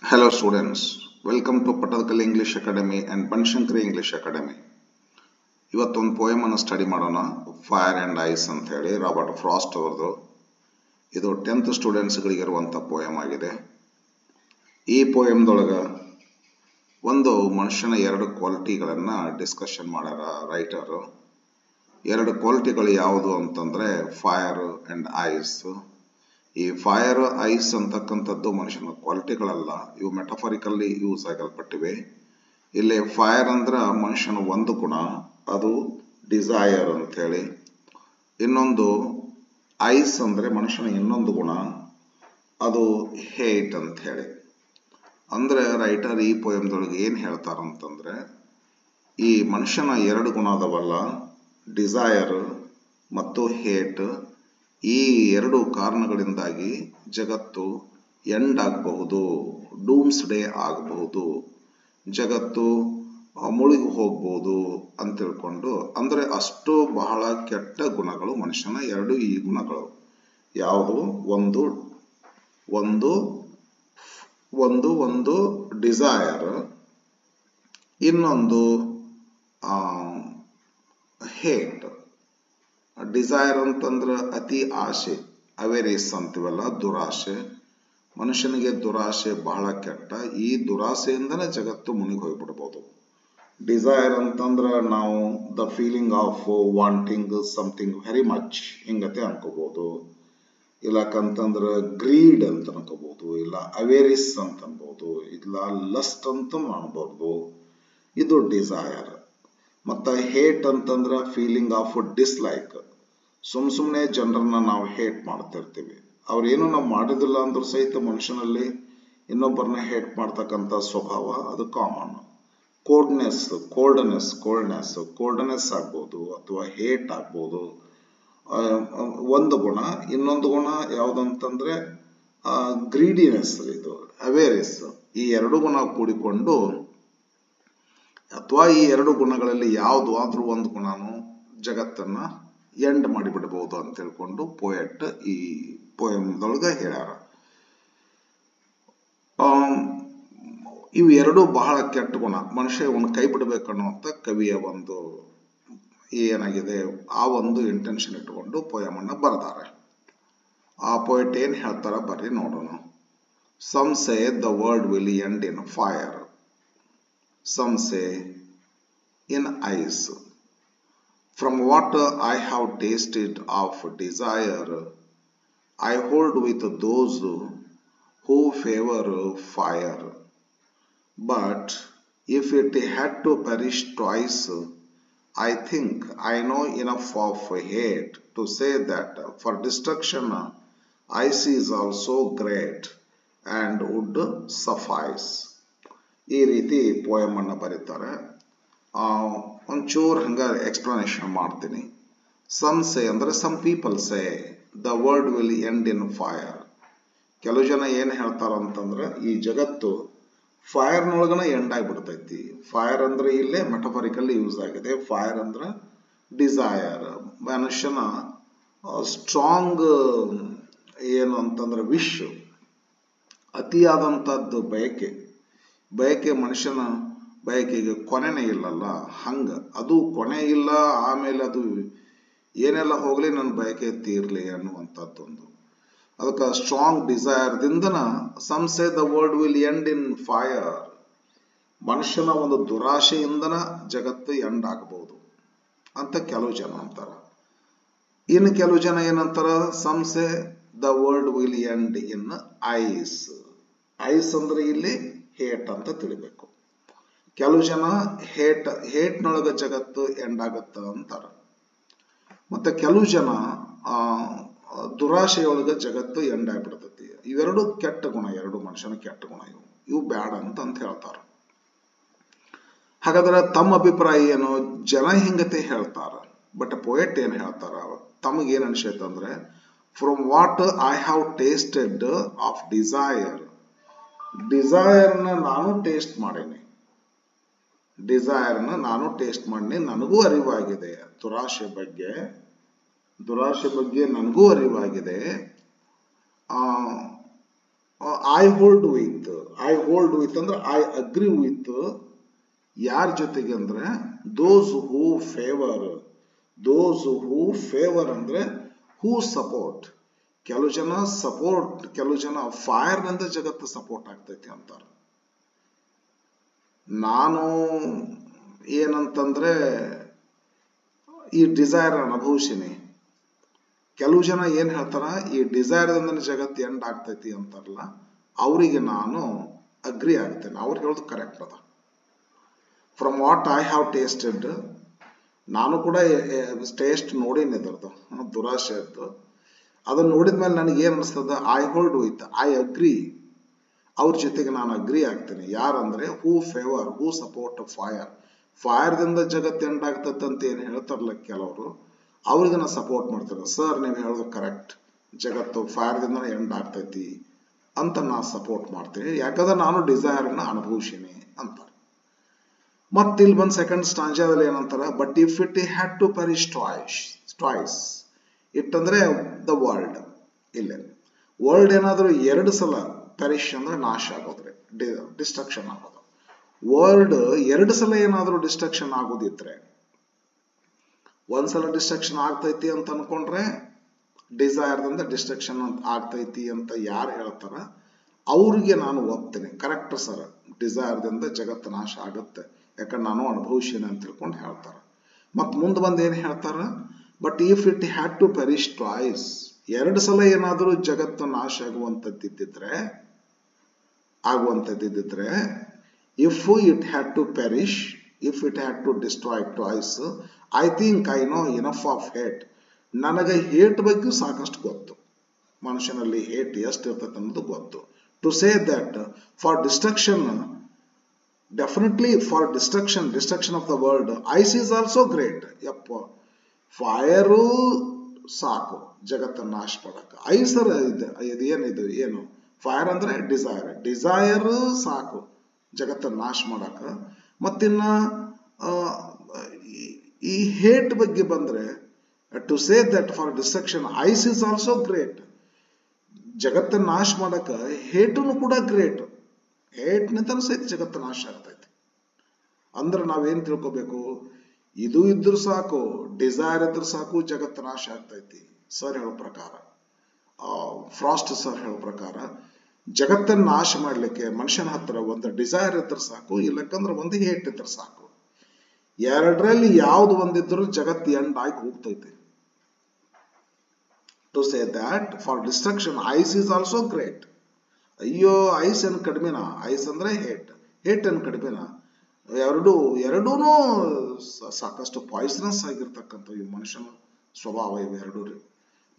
Hello students, welcome to Patalkali English Academy and Banshankari English Academy. ಇವತ್ತೊಂದು poem ಅನ್ನು study ಮಾಡೋಣ. Fire and ice ಅಂತ ಹೇಳಿ Robert frost ಅವರದು. ಇದು 10th ಸ್ಟೂಡೆಂಟ್ಸ್ ಗಳಿಗೆ ಇರುವಂತ ಪೋಯಮ್ ಆಗಿದೆ. ಈ ಪೋಯಮ್ದೊಳಗ ಒಂದು ಮನುಷ್ಯನ ಎರಡು ಕ್ವಾಲಿಟಿಗಳನ್ನ ಡಿಸ್ಕಷನ್ ಮಾಡ್ಯಾರ ರೈಟರ್. ಎರಡು ಕ್ವಾಲಿಟಿಗಳು ಯಾವುದು ಅಂತಂದ್ರೆ ಫೈರ್ ಅಂಡ್ ಐಸ್. ಈ ಫೈರ್ ಐಸ್ ಅಂತಕ್ಕಂಥದ್ದು ಮನುಷ್ಯನ ಕ್ವಾಲಿಟಿಗಳಲ್ಲ, ಇವು ಮೆಟಫರಿಕಲ್ಲಿ ಯೂಸ್ ಆಗಲ್ಪಟ್ಟಿವೆ. ಇಲ್ಲಿ ಫೈರ್ ಅಂದ್ರ ಮನುಷ್ಯನ ಒಂದು ಗುಣ, ಅದು ಡಿಸೈರ್ ಅಂತ ಹೇಳಿ. ಇನ್ನೊಂದು ಐಸ್ ಅಂದ್ರೆ ಮನುಷ್ಯನ ಇನ್ನೊಂದು ಗುಣ, ಅದು ಹೇಟ್ ಅಂತ ಹೇಳಿ. ಅಂದ್ರೆ ರೈಟರ್ ಈ ಪೋಯಮ್ದೊಳಗೆ ಏನ್ ಹೇಳ್ತಾರಂತಂದ್ರೆ, ಈ ಮನುಷ್ಯನ ಎರಡು ಗುಣ ಅದವಲ್ಲ, ಡಿಸೈರ್ ಮತ್ತು ಹೇಟ್, ಈ ಎರಡು ಕಾರಣಗಳಿಂದಾಗಿ ಜಗತ್ತು ಎಂಡ್ ಆಗಬಹುದು, ಡೂಮ್ಸ್ ಡೇ ಆಗಬಹುದು, ಜಗತ್ತು ಮುಳುಗಿ ಹೋಗ್ಬಹುದು ಅಂತ ತಿಳ್ಕೊಂಡು, ಅಂದ್ರೆ ಅಷ್ಟು ಬಹಳ ಕೆಟ್ಟ ಗುಣಗಳು ಮನುಷ್ಯನ ಎರಡು. ಈ ಗುಣಗಳು ಯಾವುದು? ಒಂದು ಒಂದು ಒಂದು ಒಂದು ಡಿಸೈರ್, ಇನ್ನೊಂದು ಹೇಟ್. ಡಿಸೈರ್ ಅಂತಂದ್ರೆ ಅತಿ ಆಸೆ, ಅವೇರಿಯಸ್ ಅಂತೀವಲ್ಲ, ದುರಾಸೆ. ಮನುಷ್ಯನಿಗೆ ದುರಾಸೆ ಬಹಳ ಕೆಟ್ಟ. ಈ ದುರಾಸೆಯಿಂದನೇ ಜಗತ್ತು ಮುನಿಗಿ ಹೋಗ್ಬಿಡ್ಬೋದು. ಡಿಸೈರ್ ಅಂತಂದ್ರ ನಾವು the feeling of wanting something very much ಹಿಂಗತೆ ಅನ್ಕೋಬಹುದು, ಇಲ್ಲಕಂತಂದ್ರ ಗ್ರೀಡ್ ಅಂತ ಅನ್ಕೋಬಹುದು, ಇಲ್ಲ ಅವೇರಿಸ್ ಅಂತ ಅನ್ಬಹುದು, ಇಲ್ಲ ಲಸ್ಟ್ ಅಂತ ಅನ್ಬಹುದು. ಇದು ಡಿಸೈರ್. ಮತ್ತ ಹೇಟ್ ಅಂತಂದ್ರ ಫೀಲಿಂಗ್ ಆಫ್ ಡಿಸ್ಲೈಕ್. ಸುಮ್ನೆ ಜನರನ್ನ ನಾವು ಹೇಟ್ ಮಾಡ್ತಿರ್ತೀವಿ. ಅವ್ರೇನು ನಾವು ಮಾಡಿದಿಲ್ಲ ಅಂದ್ರೂ ಸಹಿತ ಮನುಷ್ಯನಲ್ಲಿ ಇನ್ನೊಬ್ಬರನ್ನ ಹೇಟ್ ಮಾಡ್ತಕ್ಕಂಥ ಸ್ವಭಾವ ಅದು ಕಾಮನ್. ಕೋಲ್ಡ್ನೆಸ್ ಆಗ್ಬೋದು ಅಥವಾ ಹೇಟ್ ಆಗ್ಬೋದು, ಒಂದು ಗುಣ. ಇನ್ನೊಂದು ಗುಣ ಯಾವ್ದಂತಂದ್ರೆ ಗ್ರೀಡಿನೆಸ್, ಇದು ಅವೇರಿಸ್. ಈ ಎರಡು ಗುಣ ಕೂಡಿಕೊಂಡು, ಅಥವಾ ಈ ಎರಡು ಗುಣಗಳಲ್ಲಿ ಯಾವುದು ಆದ್ರೂ ಒಂದು ಗುಣನು ಜಗತ್ತನ್ನ ಎಂಡ್ ಮಾಡಿಬಿಡಬಹುದು ಅಂತ ತಿಳ್ಕೊಂಡು ಪೋಯಟ್ ಈ ಪೋಯಮ್ದೊಳಗ ಹೇಳ್ಯಾರ. ಇವು ಎರಡು ಬಹಳ ಕೆಟ್ಟ ಗುಣ, ಮನುಷ್ಯ ಇವನ್ನ ಕೈ ಬಿಡಬೇಕನ್ನುವಂತ ಕವಿಯ ಒಂದು ಏನಾಗಿದೆ, ಆ ಒಂದು ಇಂಟೆನ್ಷನ್ ಇಟ್ಕೊಂಡು ಪೋಯಮ್ ಅನ್ನ ಬರೆದಾರೆ. ಆ ಪೋಯಟ್ ಏನ್ ಹೇಳ್ತಾರ ಬರ್ರಿ ನೋಡೋಣ. Some say the world will end in fire, some say in ice. From what I have tasted of desire, I hold with those who favor fire. But if it had to perish twice, I think I know enough of hate to say that for destruction, ice is also great and would suffice. ಈ ರೀತಿ poem ಅನ್ನ ಬರೀತಾರೆ. ಒಂಚೂರು ಹಂಗ explanation ಮಾಡ್ತೀನಿ. Some say ಅಂದ್ರೆ some people say the world will end in fire. ಕೆಲವು ಜನ ಏನ್ ಹೇಳ್ತಾರ ಅಂತಂದ್ರೆ, ಈ ಜಗತ್ತು ಫೈರ್ ನೊಳಗನ ಎಂಡ್ ಆಗಿಬಿಡ್ತೈತಿ. ಫೈರ್ ಅಂದ್ರೆ ಇಲ್ಲೇ ಮೆಟಫರಿಕಲ್ಲಿ ಯೂಸ್ ಆಗಿದೆ. ಫೈರ್ ಅಂದ್ರೆ ಡಿಸೈರ್, ಮನುಷ್ಯನ ಸ್ಟ್ರಾಂಗ್ ಏನು ಅಂತಂದ್ರೆ ವಿಶ್, ಅತಿಯಾದಂತದ್ದು ಬಯಕೆ ಮನುಷ್ಯನ ಬಯಕೆಗೆ ಕೊನೆನೇ ಇಲ್ಲಲ್ಲ, ಹಂಗ ಅದು ಕೊನೆ ಇಲ್ಲ. ಆಮೇಲೆ ಅದು ಏನೆಲ್ಲ ಹೋಗ್ಲಿ ನನ್ನ ಬಯಕೆ ತೀರ್ಲಿ ಅನ್ನುವಂಥದ್ದೊಂದು. ಅದಕ್ಕೆ ಸ್ಟ್ರಾಂಗ್ ಡಿಸೈರ್ ದಿಂದನ some say the world will end in fire. ಮನುಷ್ಯನ ಒಂದು ದುರಾಶೆಯಿಂದನ ಜಗತ್ತು ಎಂಡ್ ಆಗಬಹುದು ಅಂತ ಕೆಲವು ಜನ ಅಂತಾರ. ಇನ್ನು ಕೆಲವು ಜನ ಏನಂತಾರ, some say the world will end in ice. Ice ಅಂದ್ರೆ ಇಲ್ಲಿ ಹೇಟ್ ಅಂತ ತಿಳಿಬೇಕು. ಕೆಲವು ಜನ ಹೇಟ್ನೊಳಗ ಜಗತ್ತು ಎಂಡ್ ಆಗತ್ತ ಅಂತಾರ. ಮತ್ತೆ ಕೆಲವು ಜನ ದುರಾಶೆಯೊಳಗ ಜಗತ್ತು ಎಂಡ್ ಆಗ್ಬಿಡ್ತೈತಿ. ಇವೆರಡು ಕೆಟ್ಟ ಗುಣ, ಎರಡು ಮನುಷ್ಯನ ಕೆಟ್ಟ ಗುಣ, ಇವು ಬ್ಯಾಡ ಅಂತ ಹೇಳ್ತಾರ. ಹಾಗಾದ್ರೆ ತಮ್ಮ ಅಭಿಪ್ರಾಯ ಏನು? ಜನ ಹಿಂಗತೆ ಹೇಳ್ತಾರ, ಬಟ್ ಪೋಯಟ್ ಏನ್ ಹೇಳ್ತಾರ, ತಮಗೇನ್ ಅನ್ಸೈತಂದ್ರೆ, from what I have tasted of desire. ಡಿಸೈರ್ನ ನಾನು ಟೇಸ್ಟ್ ಮಾಡೀನಿ, ಡಿಸೈರ್ನ ನಾನು ಟೇಸ್ಟ್ ಮಾಡಿ ನನಗೂ ಅರಿವಾಗಿದೆ. ದುರಾಶೆ ಬಗ್ಗೆ ನನಗೂ ಅರಿವಾಗಿದೆ. I hold with I hold with ಅಂದ್ರೆ ಐ ಅಗ್ರಿ ವಿತ್ ಯಾರ ಜೊತೆಗೆ ಅಂದ್ರೆ ದೋಸ್ ಹೂ ಫೇವರ್. ದೋಸ್ ಹೂ ಫೇವರ್ ಅಂದ್ರೆ ಹೂ ಸಪೋರ್ಟ್. ಕೆಲವು ಜನ ಸಪೋರ್ಟ್, ಕೆಲವು ಜನ ಫೈರ್ ನಿಂದ ಜಗತ್ತು ಸಪೋರ್ಟ್ ಆಗ್ತೈತಿ ಅಂತಾರೆ. ನಾನು ಏನಂತಂದ್ರೆ ಈ ಡಿಸೈರ್ ಅನುಭವಿಸಿನಿ. ಕೆಲವು ಜನ ಏನ್ ಹೇಳ್ತಾರ, ಈ ಡಿಸೈರ್ ದಿಂದ ಜಗತ್ತು ಎಂಡ್ ಆಗ್ತೈತಿ ಅಂತಾರಲ್ಲ, ಅವರಿಗೆ ನಾನು ಅಗ್ರಿ ಆಗ್ತೇನೆ. ಅವ್ರು ಹೇಳೋದು ಕರೆಕ್ಟ್ ಅದ. From what I have tasted, ನಾನು ಕೂಡ ಟೇಸ್ಟ್ ನೋಡೀನಿ ಇದರದು, ದುರಾಶೆ ಇದ್ದು. ಅದನ್ನ ನೋಡಿದ್ಮೇಲೆ ನನಗೆ ಏನ್ ಅನಿಸ್ತದ, I hold with, I agree, ಅವ್ರ ಜೊತೆಗೆ ನಾನು ಅಗ್ರಿ ಆಗ್ತೇನೆ. ಯಾರಂದ್ರೆ ಹೂ ಫೇವರ್, ಹೂ ಸಪೋರ್ಟ್ ಫೈರ್. ಫೈರ್ ದಿಂದ ಜಗತ್ತು ಎಂಡ್ ಆಗ್ತೈತೆ ಅಂತ ಏನ್ ಹೇಳ್ತಾರಲ್ಲ ಕೆಲವರು, ಅವ್ರಿಗೆ ನಾ ಸಪೋರ್ಟ್ ಮಾಡ್ತಾರೆ. ಸರ್ ನೀವು ಹೇಳೋದು ಕರೆಕ್ಟ್, ಜಗತ್ತು ಫೈರ್ ದಿಂದ ಎಂಡ್ ಆಗ್ತೈತಿ ಅಂತ ನಾ ಸಪೋರ್ಟ್ ಮಾಡ್ತೀನಿ, ಯಾಕಂದ್ರೆ ನಾನು ಡಿಸೈರ್ ನ ಅನುಭವಿಸಿನಿ ಅಂತಾರೆ. ಮತ್ ಇಲ್ಲಿ ಬಂದ್ ಸೆಕೆಂಡ್ ಸ್ಟಾಂಜಾದಲ್ಲಿ ಏನಂತಾರ, but if it had to perish twice, it ಅಂದ್ರೆ ದ ವರ್ಲ್ಡ್. ಇಲ್ಲೇ ವರ್ಲ್ಡ್ ಏನಾದ್ರೂ ಎರಡು ಸಲ ಪೆರಿಶ್ ಅಂದ್ರೆ ನಾಶ ಆಗೋದ್ರೆ, ಡಿಸ್ಟ್ರಕ್ಷನ್ ಆಗೋದು. ವರ್ಲ್ಡ್ ಎರಡು ಸಲ ಏನಾದ್ರೂ ಡಿಸ್ಟ್ರಕ್ಷನ್ ಆಗೋದಿದ್ರೆ, ಒಂದ್ಸಲ ಡಿಸ್ಟ್ರಕ್ಷನ್ ಆಗ್ತೈತಿ ಅಂತ ಅನ್ಕೊಂಡ್ರೆ ಡಿಸೈರ್ ದಿಂದ ಡಿಸ್ಟ್ರಕ್ಷನ್ ಆಗ್ತೈತಿ ಅಂತ ಯಾರು ಹೇಳ್ತಾರ ಅವ್ರಿಗೆ ನಾನು ಒಪ್ತೇನೆ. ಕರೆಕ್ಟ್ ಸರ್, ಡಿಸೈರ್ ದಿಂದ ಜಗತ್ತು ನಾಶ ಆಗುತ್ತೆ, ಯಾಕಂದ್ರೆ ನಾನು ಅನುಭವಿಸಿನ ಅಂತ ತಿಳ್ಕೊಂಡು ಹೇಳ್ತಾರ. ಮತ್ ಮುಂದೆ ಬಂದು ಏನ್ ಹೇಳ್ತಾರ, but if it had to perish twice, ಎರಡು ಸಲ ಏನಾದ್ರೂ ಜಗತ್ತು ನಾಶ ಆಗುವಂತದ್ದಿದ್ರೆ, if it had to perish, if it had to destroy twice, I think I know enough of hate. ನನಗೆ ಹೇಟ್ ಬಗ್ಗೆ ಸಾಕಷ್ಟು ಗೊತ್ತು, ಮನುಷ್ಯನಲ್ಲಿ ಹೇಟ್ ಎಷ್ಟು ಇರ್ತದೆ ಅನ್ನೋದು ಗೊತ್ತು. To say that for destruction, definitely for destruction of the world, ice is also great. ಯಪ್ಪ, ಫೈರು ಸಾಕು ಜಗತ್ತನ್ನ ನಾಶ ಮಾಡಕ. ಐಸರ್ ಇದೇನಿದು ಏನು ಫೈರ್ ಅಂದ್ರೆ ಡಿಸೈರ್ ಸಾಕು ಜಗತ್ತನ್ನ ನಾಶ ಮಾಡಕ. ಮತ್ತಿನ್ನ ಈ ಹೇಟ್ ಬಗ್ಗೆ ಬಂದ್ರೆ, to say that for destruction ice is also great. ಜಗತ್ತನ್ನ ನಾಶ ಮಾಡಕ ಹೇಟುನು ಕೂಡ ಗ್ರೇಟ್. ಹೇಟ್ ನಿಂತ ಸಹಿತ ಜಗತ್ತು ನಾಶ ಆಗ್ತೈತಿ. ಅಂದ್ರೆ ನಾವೇನ್ ತಿಳ್ಕೊಬೇಕು, ಇದು ಇದ್ರು ಸಾಕು, ಡಿಸೈರ್ ಇದ್ರು ಸಾಕು, ಜಗತ್ತು ನಾಶ ಆಗ್ತೈತಿ. ಸರ್ ಹೇಳೋ ಪ್ರಕಾರ, ಫ್ರಾಸ್ಟ್ ಸರ್ ಹೇಳೋ ಪ್ರಕಾರ, ಜಗತ್ತನ್ನ ನಾಶ ಮಾಡ್ಲಿಕ್ಕೆ ಮನುಷ್ಯನ ಹತ್ರ ಒಂದು ಡಿಸೈರ್ ಇದ್ರೆ ಸಾಕು, ಇಲ್ಲಕ್ಕಂದ್ರೆ ಒಂದು ಹೇಟ್ ಇದ್ರೆ ಸಾಕು. ಎರಡರಲ್ಲಿ ಯಾವ್ದು ಒಂದಿದ್ರು ಜಗತ್ತು ಎಂಡ್ ಆಗಿ ಹೋಗ್ತೈತಿ. To say that for destruction ice is also great. ಅಯ್ಯೋ ಐಸ್ ಏನ್ ಕಡಿಮೆನಾ, ಐಸ್ ಅಂದ್ರೆ ಹೇಟ್ ಏನ್ ಕಡಿಮೆನಾ? ಎರಡೂನು ಸಾಕಷ್ಟು ಪಾಯ್ಸನಸ್ ಆಗಿರ್ತಕ್ಕಂಥ ಈ ಮನುಷ್ಯನ ಸ್ವಭಾವ. ಇವೆರಡೂ ರೀ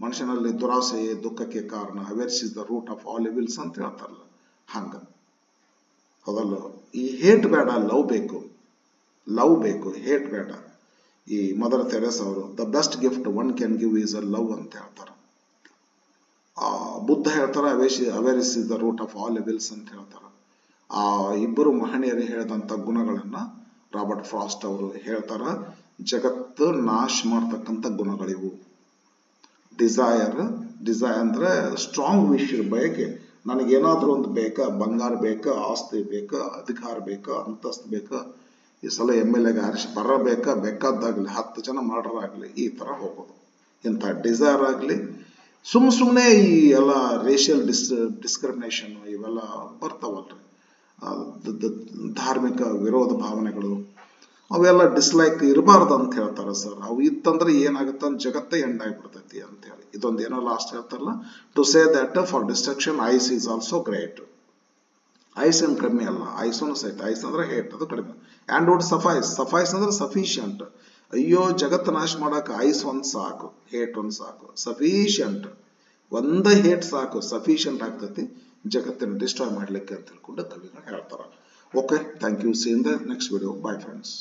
ಮನುಷ್ಯನಲ್ಲಿ ದುರಾಸೆ ದುಃಖಕ್ಕೆ ಕಾರಣ. Avarice is the root of all evils ಅಂತ ಹೇಳ್ತಾರಲ್ಲ, ಹಂಗ ಹೌದಲ್ಲ. ಈ ಹೇಟ್ ಬೇಡ, ಲವ್ ಬೇಕು, ಹೇಟ್ ಬೇಡ. ಈ ಮದರ್ ತೆರೇಸಾ ಅವರು the best gift one can give is a love ಅಂತ ಹೇಳ್ತಾರ. ಬುದ್ಧ ಹೇಳ್ತಾರ avarice is the root of all evils ಅಂತ ಹೇಳ್ತಾರ. ಆ ಇಬ್ಬರು ಮಹನೀಯರು ಹೇಳಿದಂತ ಗುಣಗಳನ್ನ ರಾಬರ್ಟ್ ಫ್ರಾಸ್ಟ್ ಅವರು ಹೇಳ್ತಾರ. ಜಗತ್ತು ನಾಶ ಮಾಡ್ತಕ್ಕಂಥ ಗುಣಗಳಿವು. ಡಿಸೈರ್ ಅಂದ್ರೆ ಸ್ಟ್ರಾಂಗ್ ವಿಶ್, ಬಯಕೆ. ನನಗೇನಾದ್ರೂ ಒಂದು ಬೇಕಾ, ಬಂಗಾರ ಬೇಕಾ, ಆಸ್ತಿ ಬೇಕಾ, ಅಧಿಕಾರ ಬೇಕಾ, ಅಂತಸ್ತು ಬೇಕಾ, ಈ ಸಲ MLA ಆರಿಸಿ ಬರಬೇಕಾ, ಬೇಕಾದಾಗ್ಲಿ 10 ಜನ ಮರ್ಡರ್ ಆಗ್ಲಿ, ಈ ತರ ಹೋಗೋದು. ಇಂಥ ಡಿಸೈರ್ ಆಗ್ಲಿ, ಸುಮ್ಮನೆ ಈ ಎಲ್ಲ ರೇಷಿಯಲ್ ಡಿಸ್ಕ್ರಿಮಿನೇಷನ್ ಇವೆಲ್ಲ ಬರ್ತಾವಲ್ರಿ, ಧಾರ್ಮಿಕ ವಿರೋಧ ಭಾವನೆಗಳು, ಅವೆಲ್ಲ ಡಿಸ್ಲೈಕ್ ಇರಬಾರ್ದು ಅಂತ ಹೇಳ್ತಾರ ಸರ್. ಅವು ಇತ್ತಂದ್ರೆ ಏನಾಗುತ್ತೆ, ಜಗತ್ತೇ ಎಂಡ್ ಆಗಿಬಿಡ್ತೈತಿ ಅಂತ ಹೇಳಿ. ಇದೊಂದು ಏನೋ ಲಾಸ್ಟ್ ಹೇಳ್ತಾರಲ್ಲ, to say that for destruction ice is also great. Ice ಏನ್ ಕಡಿಮೆ ಅಲ್ಲ, ಐಸೋನು ಸಹಿತ. ಐಸ್ ಅಂದ್ರೆ ಹೇಟ್, ಅದು ಕಡಿಮೆ. ಆ್ಯಂಡ್ ವುಡ್ ಸಫೈಸ್ ಅಂದ್ರೆ ಸಫಿಶಿಯಂಟ್. ಅಯ್ಯೋ ಜಗತ್ತು ನಾಶ ಮಾಡಕ್ ಐಸ್ ಒಂದ್ ಸಾಕು, ಹೇಟ್ ಒಂದ್ ಸಾಕು, ಸಫಿಶಿಯಂಟ್. ಒಂದ ಹೇಟ್ ಸಾಕು, ಸಫಿಶಿಯಂಟ್ ಆಗ್ತೈತಿ ಜಗತ್ತನ್ನು ಡಿಸ್ಟ್ರಾಯ್ ಮಾಡ್ಲಿಕ್ಕೆ ಅಂತ ತಿಳ್ಕೊಂಡು ಕವಿಗಳು ಹೇಳ್ತಾರ. Okay, thank you. See in the next video. Bye friends.